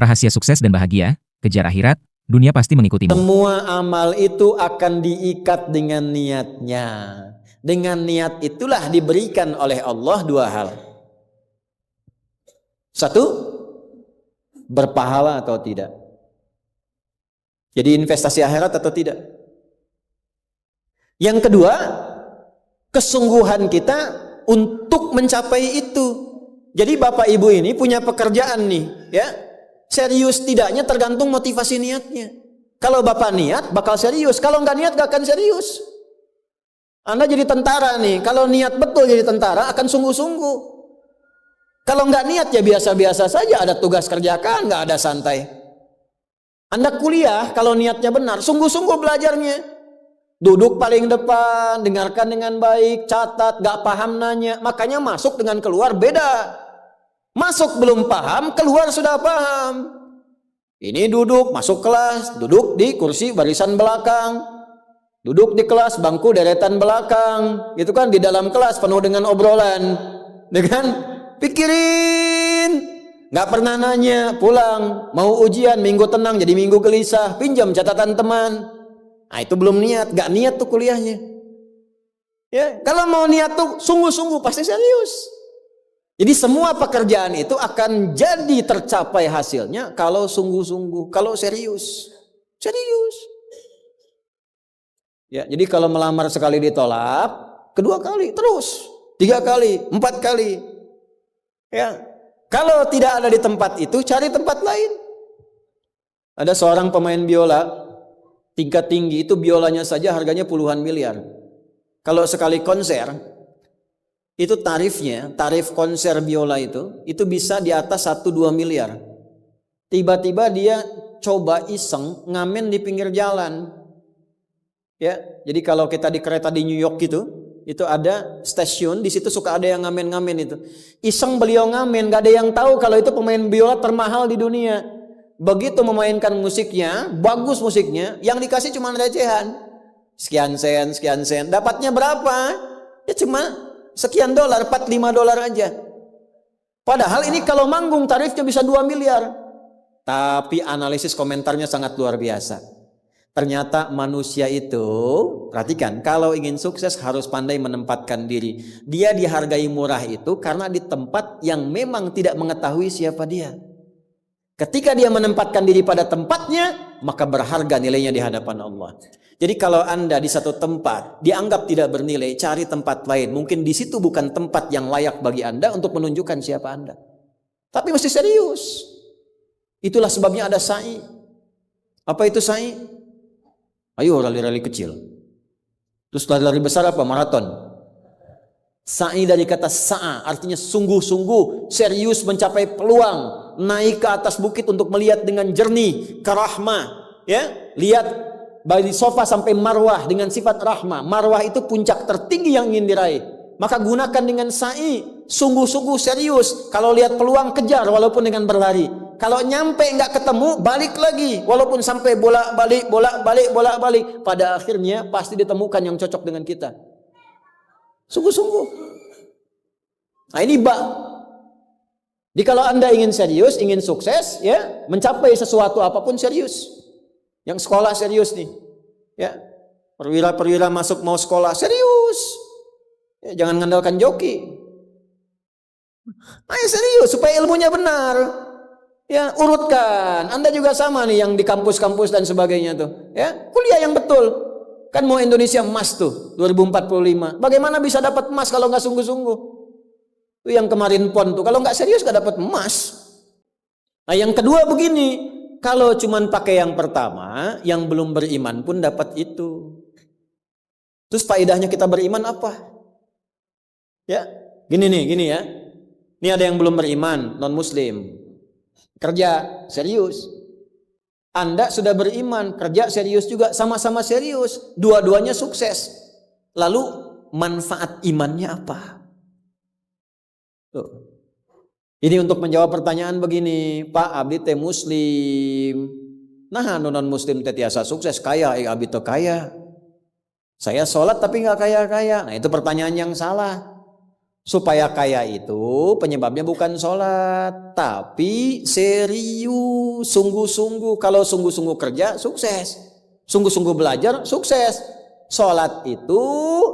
Rahasia sukses dan bahagia, kejar akhirat, dunia pasti mengikutimu. Semua amal itu akan diikat dengan niatnya. Dengan niat itulah diberikan oleh Allah dua hal. Satu, berpahala atau tidak. Jadi investasi akhirat atau tidak. Yang kedua, kesungguhan kita untuk mencapai itu. Jadi bapak ibu ini punya pekerjaan nih, ya. Serius tidaknya tergantung motivasi niatnya. Kalau bapak niat bakal serius, kalau nggak niat nggak akan serius. Anda jadi tentara nih, kalau niat betul jadi tentara akan sungguh-sungguh. Kalau nggak niat ya biasa-biasa saja, ada tugas kerjakan, nggak ada santai. Anda kuliah kalau niatnya benar, sungguh-sungguh belajarnya. Duduk paling depan, dengarkan dengan baik, catat, nggak paham nanya, makanya masuk dengan keluar beda. Masuk belum paham, keluar sudah paham. Ini duduk, masuk kelas, duduk di kursi barisan belakang. Duduk di kelas, bangku deretan belakang. Gitu kan, di dalam kelas penuh dengan obrolan. Dengan pikirin. Gak pernah nanya, pulang. Mau ujian, minggu tenang jadi minggu gelisah. Pinjam catatan teman. Nah itu belum niat, gak niat tuh kuliahnya. Ya, kalau mau niat tuh sungguh-sungguh pasti serius. Jadi semua pekerjaan itu akan jadi tercapai hasilnya kalau sungguh-sungguh, kalau serius. Serius. Ya, jadi kalau melamar sekali ditolak, kedua kali terus, 3 kali, 4 kali. Ya. Kalau tidak ada di tempat itu, cari tempat lain. Ada seorang pemain biola tingkat tinggi, itu biolanya saja harganya puluhan miliar. Kalau sekali konser, itu tarif konser biola itu bisa di atas 1-2 miliar. Tiba-tiba dia coba iseng ngamen di pinggir jalan. Ya, jadi kalau kita di kereta di New York itu ada stasiun, di situ suka ada yang ngamen-ngamen itu. Iseng beliau ngamen, gak ada yang tahu kalau itu pemain biola termahal di dunia. Begitu memainkan musiknya, bagus musiknya, yang dikasih cuma recehan. Sekian sen. Dapatnya berapa? Ya cuma sekian dolar, 4-5 dolar aja. Padahal ini kalau manggung tarifnya bisa 2 miliar. Tapi analisis komentarnya sangat luar biasa. Ternyata manusia itu, perhatikan, kalau ingin sukses harus pandai menempatkan diri. Dia dihargai murah itu karena di tempat yang memang tidak mengetahui siapa dia. Ketika dia menempatkan diri pada tempatnya, maka berharga nilainya di hadapan Allah. Jadi kalau Anda di satu tempat dianggap tidak bernilai, cari tempat lain. Mungkin di situ bukan tempat yang layak bagi Anda untuk menunjukkan siapa Anda. Tapi mesti serius. Itulah sebabnya ada sa'i. Apa itu sa'i? Ayo rali-rali kecil. Terus lari-lari besar apa? Maraton. Sa'i dari kata sa'a, artinya sungguh-sungguh, serius mencapai peluang, naik ke atas bukit untuk melihat dengan jernih ke rahmah. Ya, lihat dari sofa sampai marwah dengan sifat rahmah. Marwah itu puncak tertinggi yang ingin diraih. Maka gunakan dengan sa'i, sungguh-sungguh serius. Kalau lihat peluang kejar walaupun dengan berlari. Kalau nyampe nggak ketemu, balik lagi. Walaupun sampai bolak-balik. Pada akhirnya pasti ditemukan yang cocok dengan kita. Sungguh-sungguh. Nah ini Jadi kalau Anda ingin serius, ingin sukses, ya mencapai sesuatu apapun serius. Yang sekolah serius nih, ya perwira masuk mau sekolah serius. Ya, jangan ngandalkan joki. Ayo serius supaya ilmunya benar. Ya, urutkan. Anda juga sama nih yang di kampus-kampus dan sebagainya tuh. Ya, kuliah yang betul. Kan mau Indonesia emas tuh 2045. Bagaimana bisa dapat emas kalau nggak sungguh-sungguh? Itu yang kemarin PON tuh. Kalau nggak serius nggak dapat emas. Nah, yang kedua begini. Kalau cuman pakai yang pertama, yang belum beriman pun dapat itu. Terus faedahnya kita beriman apa? Ya, gini ya. Ini ada yang belum beriman, non-muslim. Kerja serius. Anda sudah beriman, kerja serius juga, sama-sama serius. Dua-duanya sukses. Lalu manfaat imannya apa? Tuh. Ini untuk menjawab pertanyaan begini, Pak abdi teh muslim. Nah, non muslim teh tiasa sukses, kaya, abdi teh kaya. Saya sholat tapi nggak kaya-kaya. Nah, itu pertanyaan yang salah. Supaya kaya itu penyebabnya bukan sholat, tapi serius, sungguh-sungguh. Kalau sungguh-sungguh kerja, sukses. Sungguh-sungguh belajar, sukses. Sholat itu,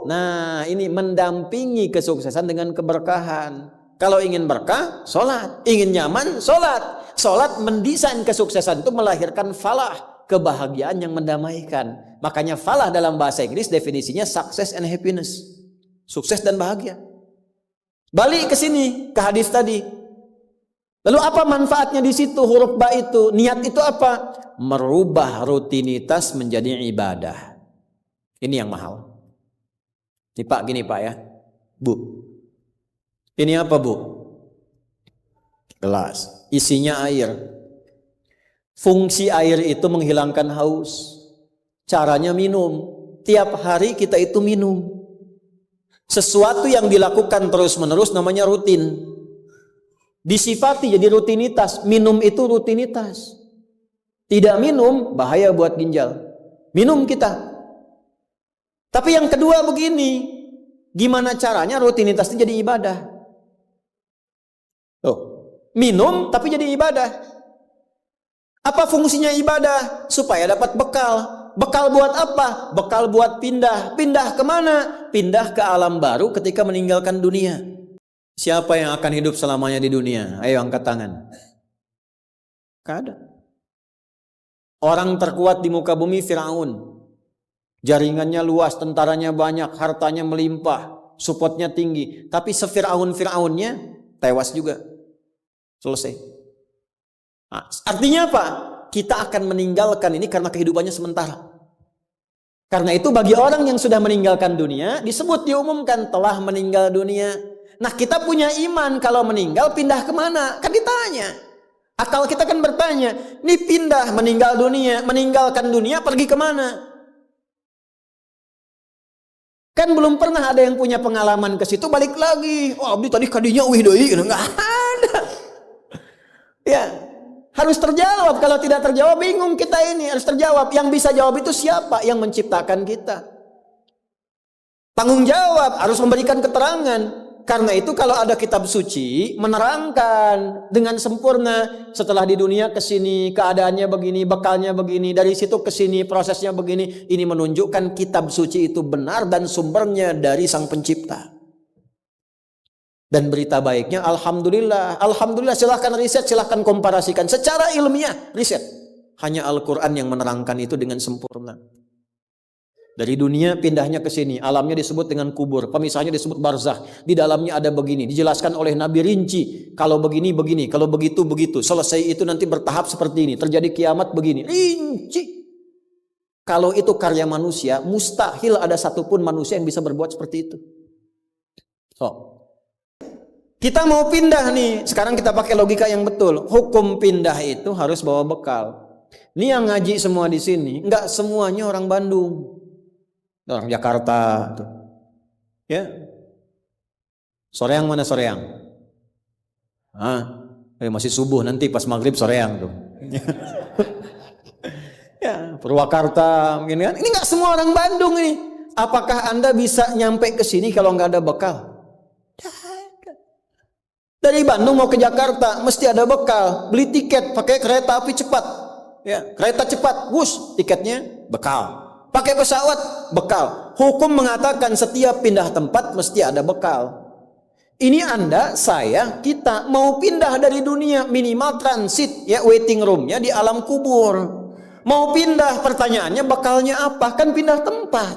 nah ini mendampingi kesuksesan dengan keberkahan. Kalau ingin berkah, sholat. Ingin nyaman, sholat. Sholat mendesain kesuksesan itu melahirkan falah, kebahagiaan yang mendamaikan. Makanya falah dalam bahasa Inggris definisinya success and happiness. Sukses dan bahagia. Balik ke sini, ke hadis tadi. Lalu apa manfaatnya di situ huruf ba itu? Niat itu apa? Merubah rutinitas menjadi ibadah. Ini yang mahal. Ini Pak, gini Pak ya. Bu. Ini apa Bu? Gelas. Isinya air. Fungsi air itu menghilangkan haus. Caranya minum. Tiap hari kita itu minum. Sesuatu yang dilakukan terus-menerus namanya rutin. Disifati jadi rutinitas. Minum itu rutinitas. Tidak minum bahaya buat ginjal. Minum kita. Tapi yang kedua begini. Gimana caranya rutinitas itu jadi ibadah? Tuh, minum tapi jadi ibadah. Apa fungsinya ibadah? Supaya dapat bekal. Bekal buat apa? Bekal buat pindah. Pindah kemana? Pindah ke alam baru ketika meninggalkan dunia. Siapa yang akan hidup selamanya di dunia? Ayo angkat tangan. Gak ada. Orang terkuat di muka bumi Firaun. Jaringannya luas, tentaranya banyak, hartanya melimpah, supportnya tinggi. Tapi se-Firaun-Firaunnya tewas juga. Selesai. Nah, artinya apa? Kita akan meninggalkan ini karena kehidupannya sementara. Karena itu bagi orang yang sudah meninggalkan dunia, disebut diumumkan telah meninggal dunia. Nah kita punya iman kalau meninggal pindah kemana? Kan ditanya. Akal kita kan bertanya, ini pindah meninggal dunia, meninggalkan dunia pergi kemana? Kan belum pernah ada yang punya pengalaman ke situ balik lagi. Oh abdi tadi kadinya wih doi, nggak ada. Ya. Harus terjawab. Kalau tidak terjawab bingung kita ini. Harus terjawab. Yang bisa jawab itu siapa? Yang menciptakan kita. Tanggung jawab. Harus memberikan keterangan. Karena itu kalau ada kitab suci menerangkan dengan sempurna. Setelah di dunia ke sini keadaannya begini, bekalnya begini, dari situ ke sini prosesnya begini. Ini menunjukkan kitab suci itu benar dan sumbernya dari Sang Pencipta. Dan berita baiknya, Alhamdulillah. Alhamdulillah, silahkan riset, silahkan komparasikan. Secara ilmiah, riset. Hanya Al-Quran yang menerangkan itu dengan sempurna. Dari dunia pindahnya ke sini. Alamnya disebut dengan kubur. Pemisahnya disebut barzakh. Di dalamnya ada begini. Dijelaskan oleh Nabi rinci. Kalau begini, begini. Kalau begitu, begitu. Selesai itu nanti bertahap seperti ini. Terjadi kiamat begini. Rinci. Kalau itu karya manusia, mustahil ada satupun manusia yang bisa berbuat seperti itu. Kita mau pindah nih, sekarang kita pakai logika yang betul. Hukum pindah itu harus bawa bekal. Ini yang ngaji semua di sini, enggak semuanya orang Bandung, orang Jakarta. Tuh. Ya, Soreang mana Soreang? Masih subuh nanti pas maghrib Soreang tuh. Ya, Purwakarta mungkin kan. Ini enggak semua orang Bandung ini. Apakah Anda bisa nyampe ke sini kalau enggak ada bekal? Dari Bandung mau ke Jakarta mesti ada bekal. Beli tiket pakai kereta api cepat. Ya, kereta cepat, bus, tiketnya bekal. Pakai pesawat, bekal. Hukum mengatakan setiap pindah tempat mesti ada bekal. Ini Anda, saya, kita mau pindah dari dunia minimal transit ya waiting roomnya di alam kubur. Mau pindah, pertanyaannya bekalnya apa? Kan pindah tempat.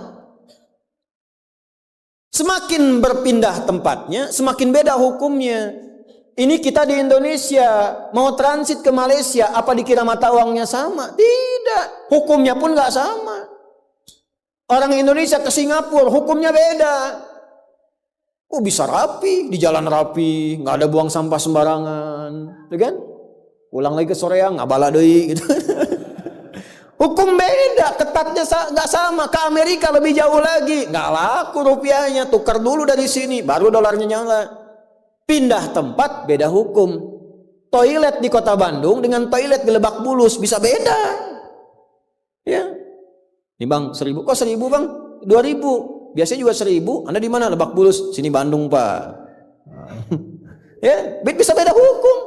Semakin berpindah tempatnya, semakin beda hukumnya. Ini kita di Indonesia mau transit ke Malaysia, apa dikira mata uangnya sama? Tidak, hukumnya pun nggak sama. Orang Indonesia ke Singapura, hukumnya beda. Oh bisa rapi, di jalan rapi, nggak ada buang sampah sembarangan, kan? Pulang lagi ke Soreang, nggak bala deui, gitu. Hukum beda, ketatnya nggak sama. Ke Amerika lebih jauh lagi, nggak laku rupiahnya, tukar dulu dari sini, baru dolarnya nyala. Pindah tempat beda hukum. Toilet di kota Bandung dengan toilet di Lebak Bulus bisa beda. Ya. Nih bang 1.000, kok 1.000 bang? 2.000. Biasanya juga 1.000. Anda di mana? Lebak Bulus. Sini Bandung pak. Ya, bisa beda hukum.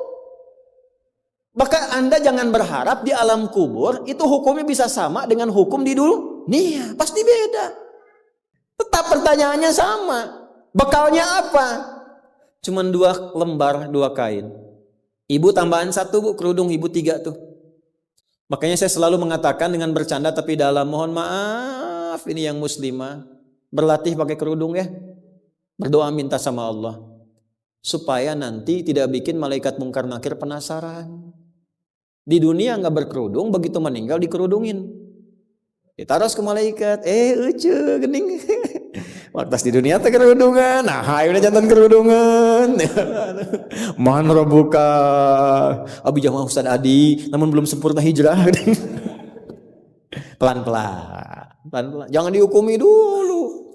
Maka Anda jangan berharap di alam kubur itu hukumnya bisa sama dengan hukum di dunia. Pasti beda. Tetap pertanyaannya sama. Bekalnya apa? Cuman 2 lembar 2 kain. Ibu tambahan 1 bu, kerudung ibu 3 tuh. Makanya saya selalu mengatakan dengan bercanda tapi dalam, mohon maaf ini yang muslimah, berlatih pakai kerudung ya. Berdoa minta sama Allah supaya nanti tidak bikin malaikat mungkar nakir penasaran. Di dunia nggak berkerudung, begitu meninggal dikerudungin, ditaruh ke malaikat. Ucu gening. Waktu di dunia teh kerudungan, nah udah jantan kerudungan. Man rabbuka, abi jamaah Ustaz Adi, namun belum sempurna hijrah. Pelan-pelan, jangan dihukumi dulu.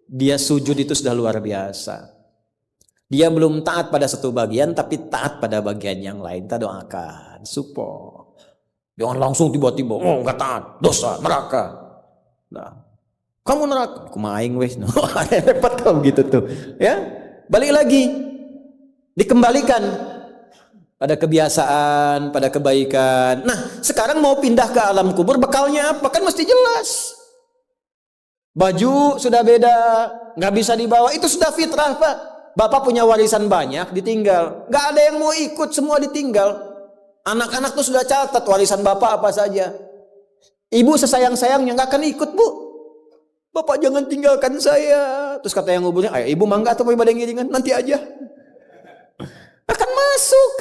Dia sujud itu sudah luar biasa. Dia belum taat pada satu bagian, tapi taat pada bagian yang lain. Kita doakan, support. Jangan langsung tiba-tiba, oh nggak taat, dosa, neraka. Nah, kamu neraka, aku maing wes. Repot kalau gitu tuh. Ya, balik lagi, dikembalikan pada kebiasaan, pada kebaikan. Nah, sekarang mau pindah ke alam kubur, bekalnya apa? Kan mesti jelas. Baju sudah beda, nggak bisa dibawa. Itu sudah fitrah Pak. Bapak punya warisan banyak, ditinggal. Nggak ada yang mau ikut, semua ditinggal. Anak-anak tuh sudah catat warisan bapak apa saja. Ibu sesayang-sayangnya nggak akan ikut bu. Bapak jangan tinggalkan saya. Terus kata yang nguburnya, ayo ibu mangga atau mau ibadah ngiringan, nanti aja. Akan masuk.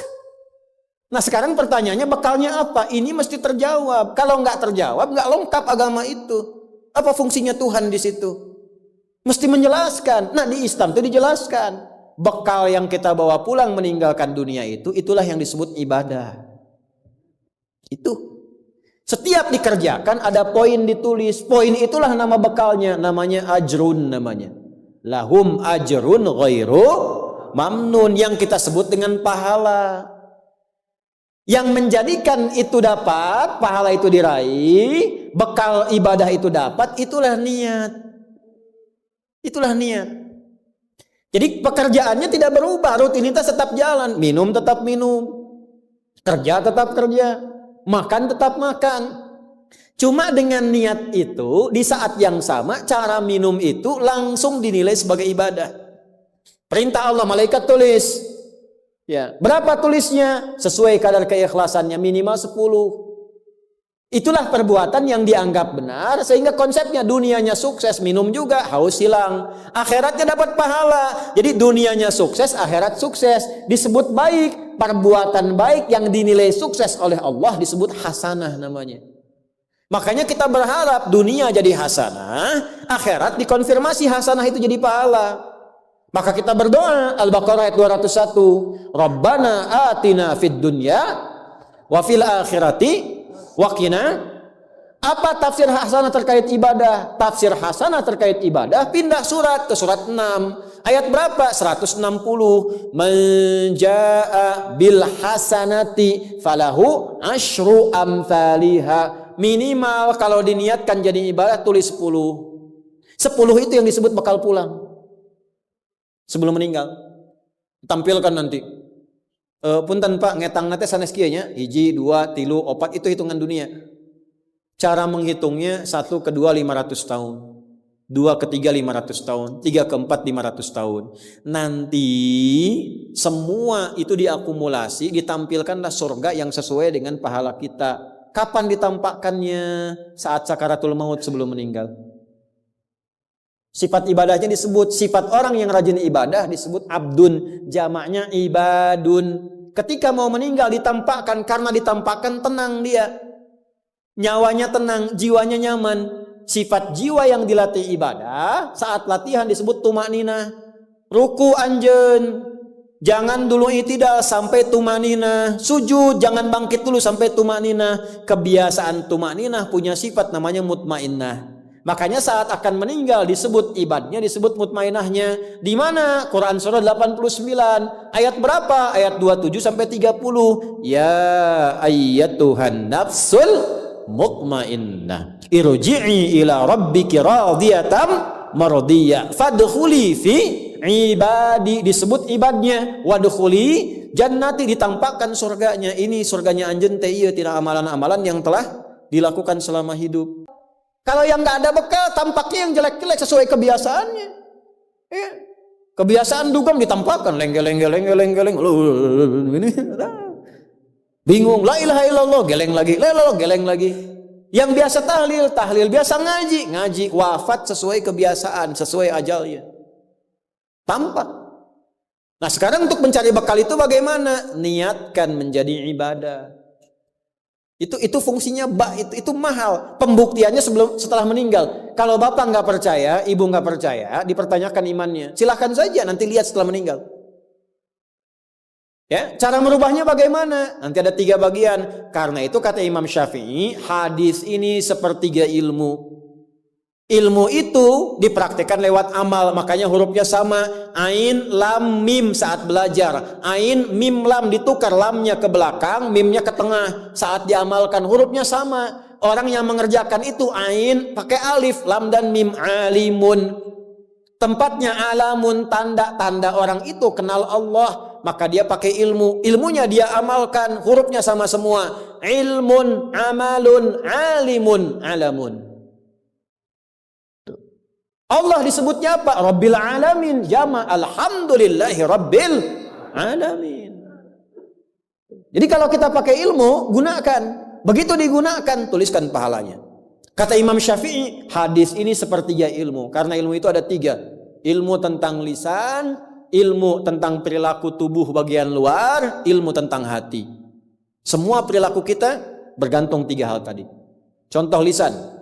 Nah sekarang pertanyaannya bekalnya apa? Ini mesti terjawab. Kalau nggak terjawab, nggak lengkap agama itu. Apa fungsinya Tuhan di situ? Mesti menjelaskan. Nah di Islam itu dijelaskan. Bekal yang kita bawa pulang meninggalkan dunia itu, itulah yang disebut ibadah. Itu. Setiap dikerjakan ada poin ditulis. Poin itulah nama bekalnya. Namanya ajrun namanya. Lahum ajrun ghairu mamnun. Yang kita sebut dengan pahala. Yang menjadikan itu dapat, pahala itu diraih, bekal ibadah itu dapat, itulah niat. Itulah niat. Jadi pekerjaannya tidak berubah, rutinitas tetap jalan, minum tetap minum, kerja tetap kerja, makan tetap makan. Cuma dengan niat itu di saat yang sama cara minum itu langsung dinilai sebagai ibadah. Perintah Allah, malaikat tulis. Ya, berapa tulisnya? Sesuai kadar keikhlasannya minimal 10. Itulah perbuatan yang dianggap benar sehingga konsepnya dunianya sukses, minum juga, haus hilang, akhiratnya dapat pahala. Jadi dunianya sukses, akhirat sukses, disebut baik, perbuatan baik yang dinilai sukses oleh Allah disebut hasanah namanya. Makanya kita berharap dunia jadi hasanah, akhirat dikonfirmasi hasanah itu jadi pahala. Maka kita berdoa, Al-Baqarah ayat 201, Rabbana atina fid dunya wa fil akhirati waqina. Apa tafsir hasanah terkait ibadah? Tafsir hasanah terkait ibadah pindah surat ke surat 6. Ayat berapa? 160. Man jaa bil hasanati falahu asyru amsalha. Minimal kalau diniatkan jadi ibadah tulis 10. 10 itu yang disebut bekal pulang. Sebelum meninggal. Tampilkan nanti. Punten Pak ngetang nate sanes kieu nya 1, 2, 3, 4 itu hitungan dunia. Cara menghitungnya 1 ke 2 500 tahun. 2 ke 3 500 tahun, 3 ke 4 500 tahun. Nanti semua itu diakumulasi, ditampilkanlah surga yang sesuai dengan pahala kita. Kapan ditampakkannya? Saat sakaratul maut sebelum meninggal. Sifat ibadahnya disebut, sifat orang yang rajin ibadah disebut abdun, jamaknya ibadun. Ketika mau meninggal ditampakkan, karena ditampakkan tenang dia. Nyawanya tenang, jiwanya nyaman. Sifat jiwa yang dilatih ibadah, saat latihan disebut tumakninah. Ruku anjen, jangan dulu itidal sampai tumakninah. Sujud, jangan bangkit dulu sampai tumakninah. Kebiasaan tumakninah punya sifat namanya mutmainnah. Makanya saat akan meninggal disebut ibadahnya, disebut mutmainahnya. Di mana? Quran surah 89 ayat berapa? Ayat 27 sampai 30. Ya ayyatuhan nafsul mutmainnah, irji'i ila rabbiki radiyatan mardiyah fadkhuli fi ibadi, disebut ibadnya. Wadkhuli jannati, ditampakkan surganya. Ini surganya anjeun teh ieu tina amalan-amalan yang telah dilakukan selama hidup. Kalau yang nggak ada bekal, tampaknya yang jelek-jelek sesuai kebiasaannya. Ya. Kebiasaan dugem ditampakkan lenggel. Ini bingung, la ilaha illallah, geleng lagi, la ilaha geleng lagi. Yang biasa tahlil, biasa ngaji, wafat sesuai kebiasaan, sesuai ajalnya. Tampak. Nah, sekarang untuk mencari bekal itu bagaimana? Niatkan menjadi ibadah. Itu fungsinya itu mahal. Pembuktiannya setelah meninggal. Kalau bapak nggak percaya, ibu nggak percaya, dipertanyakan imannya. Silahkan saja nanti lihat setelah meninggal. Ya, cara merubahnya bagaimana? Nanti ada 3 bagian. Karena itu kata Imam Syafi'i, hadis ini sepertiga ilmu. Ilmu itu dipraktikkan lewat amal, makanya hurufnya sama. Ain, lam, mim saat belajar. Ain, mim, lam ditukar, lamnya ke belakang, mimnya ke tengah. Saat diamalkan hurufnya sama. Orang yang mengerjakan itu ain pakai alif, lam dan mim, alimun. Tempatnya alamun, tanda-tanda orang itu kenal Allah, maka dia pakai ilmu. Ilmunya dia amalkan, hurufnya sama semua. Ilmun, amalun, alimun, alamun. Allah disebutnya apa? Rabbil alamin, jama alhamdulillahi rabbil alamin. Jadi kalau kita pakai ilmu, gunakan. Begitu digunakan, tuliskan pahalanya. Kata Imam Syafi'i, hadis ini sepertiga ilmu. Karena ilmu itu ada 3. Ilmu tentang lisan, ilmu tentang perilaku tubuh bagian luar, ilmu tentang hati. Semua perilaku kita bergantung 3 hal tadi. Contoh lisan.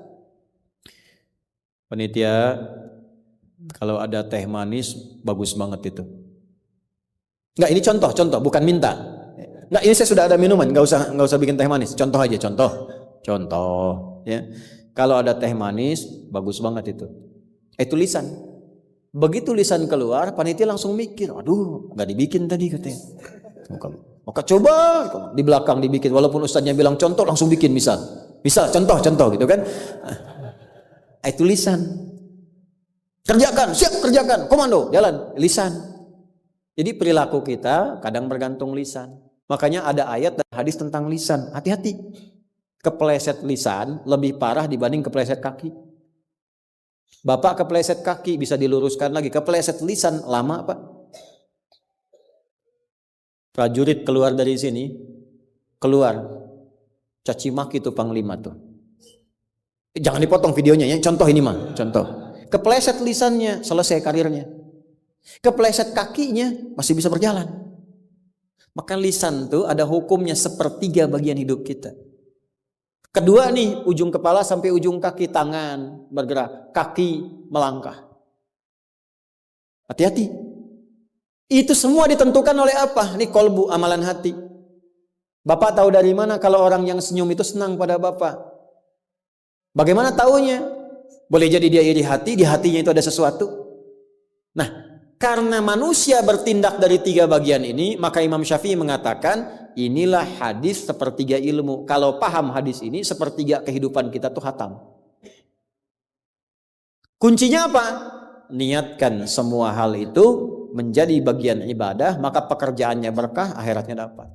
Panitia, kalau ada teh manis bagus banget itu. Enggak, ini contoh, bukan minta. Enggak, ini saya sudah ada minuman, enggak usah bikin teh manis. Contoh aja, contoh, ya. Kalau ada teh manis bagus banget itu. Itu lisan. Begitu lisan keluar, panitia langsung mikir, aduh, enggak dibikin tadi katanya. Maka coba di belakang dibikin, walaupun ustaznya bilang contoh, langsung bikin misal contoh gitu kan. Itu lisan. Kerjakan, siap kerjakan, komando, jalan, lisan. Jadi perilaku kita kadang bergantung lisan. Makanya ada ayat dan hadis tentang lisan. Hati-hati. Kepleset lisan lebih parah dibanding kepleset kaki. Bapak kepleset kaki bisa diluruskan lagi. Kepleset lisan lama Pak. Prajurit keluar dari sini, keluar. Caci maki tuh panglima tuh. Jangan dipotong videonya ya. Contoh ini mah, contoh. Kepleset lisannya, selesai karirnya. Kepleset kakinya, masih bisa berjalan. Maka lisan tuh ada hukumnya sepertiga bagian hidup kita. Kedua nih, ujung kepala sampai ujung kaki, tangan bergerak, kaki melangkah. Hati-hati. Itu semua ditentukan oleh apa? Nih kolbu, amalan hati. Bapak tahu dari mana kalau orang yang senyum itu senang pada Bapak? Bagaimana taunya? Boleh jadi dia iri hati, di hatinya itu ada sesuatu. Nah, karena manusia bertindak dari 3 bagian ini, maka Imam Syafi'i mengatakan, inilah hadis sepertiga ilmu. Kalau paham hadis ini, sepertiga kehidupan kita tuh hatam. Kuncinya apa? Niatkan semua hal itu menjadi bagian ibadah, maka pekerjaannya berkah, akhiratnya dapat.